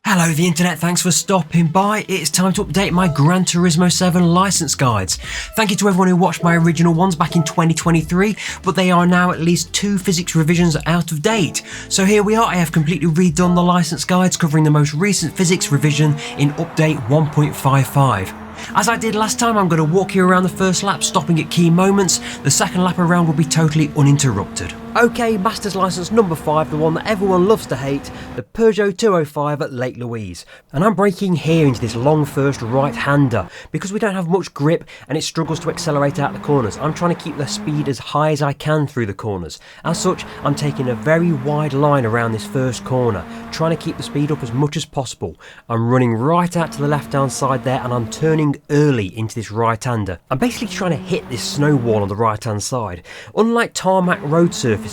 Hello the internet, thanks for stopping by. It's time to update my Gran Turismo 7 license guides. Thank you to everyone who watched my original ones back in 2023, but they are now at least 2 physics revisions out of date. So here we are, I have completely redone the license guides covering the most recent physics revision in update 1.55. As I did last time, I'm going to walk you around the first lap, stopping at key moments. The second lap around will be totally uninterrupted. Okay, Master's License number 5, the one that everyone loves to hate, the Peugeot 205 at Lake Louise. And I'm braking here into this long first right-hander because we don't have much grip and it struggles to accelerate out the corners. I'm trying to keep the speed as high as I can through the corners. As such, I'm taking a very wide line around this first corner, trying to keep the speed up as much as possible. I'm running right out to the left-hand side there and I'm turning early into this right-hander. I'm basically trying to hit this snow wall on the right-hand side. Unlike tarmac road surfaces,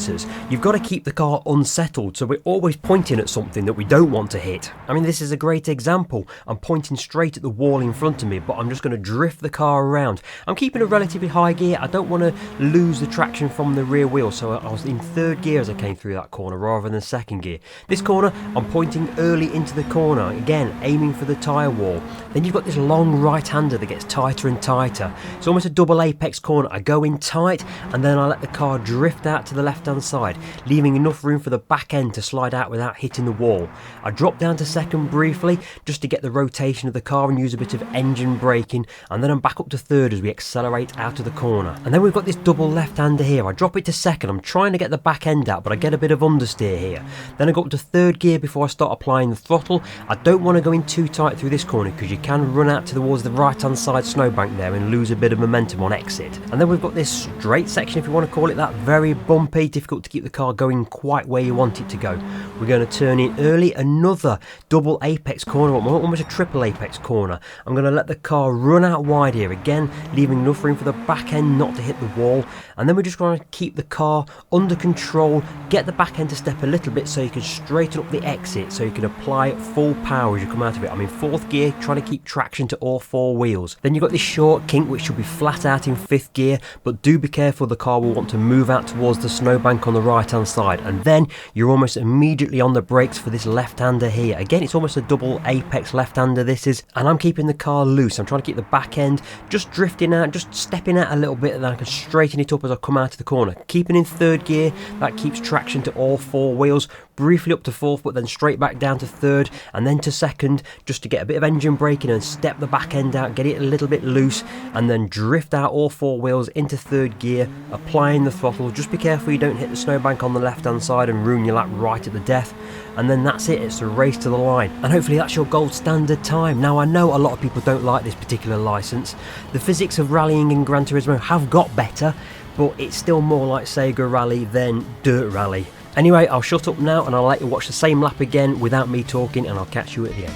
you've got to keep the car unsettled, so we're always pointing at something that we don't want to hit. I mean, this is a great example. I'm pointing straight at the wall in front of me, but I'm just going to drift the car around. I'm keeping a relatively high gear. I don't want to lose the traction from the rear wheel, so I was in third gear as I came through that corner rather than second gear. This corner, I'm pointing early into the corner, again aiming for the tyre wall. Then you've got this long right-hander that gets tighter and tighter. It's almost a double apex corner. I go in tight and then I let the car drift out to the left-hand side, leaving enough room for the back end to slide out without hitting the wall. I drop down to second briefly just to get the rotation of the car and use a bit of engine braking, and then I'm back up to third as we accelerate out of the corner. And then we've got this double left-hander here. I drop it to second. I'm trying to get the back end out, but I get a bit of understeer here. Then I go up to third gear before I start applying the throttle. I don't want to go in too tight through this corner because you can run out towards the right-hand side snowbank there and lose a bit of momentum on exit. And then we've got this straight section, if you want to call it that, very bumpy, difficult to keep the car going quite where you want it to go. We're going to turn in early, another double apex corner, almost a triple apex corner. I'm going to let the car run out wide here, again leaving enough room for the back end not to hit the wall, and then we're just going to keep the car under control, get the back end to step a little bit so you can straighten up the exit, so you can apply full power as you come out of it. I'm in fourth gear, trying to keep traction to all 4 wheels. Then you've got this short kink which should be flat out in 5th gear, but do be careful, the car will want to move out towards the snowbank on the right hand side, and then you're almost immediately on the brakes for this left-hander here. Again, it's almost a double apex left-hander this is, and I'm keeping the car loose. I'm trying to keep the back end just drifting out, just stepping out a little bit, and then I can straighten it up as I come out of the corner. Keeping in 3rd gear, that keeps traction to all 4 wheels, briefly up to 4th, but then straight back down to 3rd and then to 2nd, just to get a bit of engine braking and step the back end out, get it a little bit loose, and then drift out all 4 wheels into 3rd gear, applying the throttle. Just be careful you don't hit the snowbank on the left hand side and ruin your lap right at the death. And then that's it, it's a race to the line, and hopefully that's your gold standard time. Now, I know a lot of people don't like this particular license. The physics of rallying in Gran Turismo have got better, but it's still more like Sega Rally than Dirt Rally. Anyway, I'll shut up now and I'll let you watch the same lap again without me talking, and I'll catch you at the end.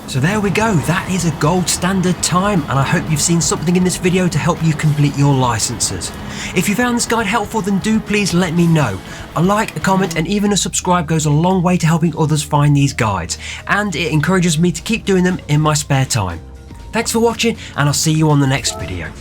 So there we go, that is a gold standard time, and I hope you've seen something in this video to help you complete your licenses. If you found this guide helpful, then do please let me know. A like, a comment and even a subscribe goes a long way to helping others find these guides, and it encourages me to keep doing them in my spare time. Thanks for watching, and I'll see you on the next video.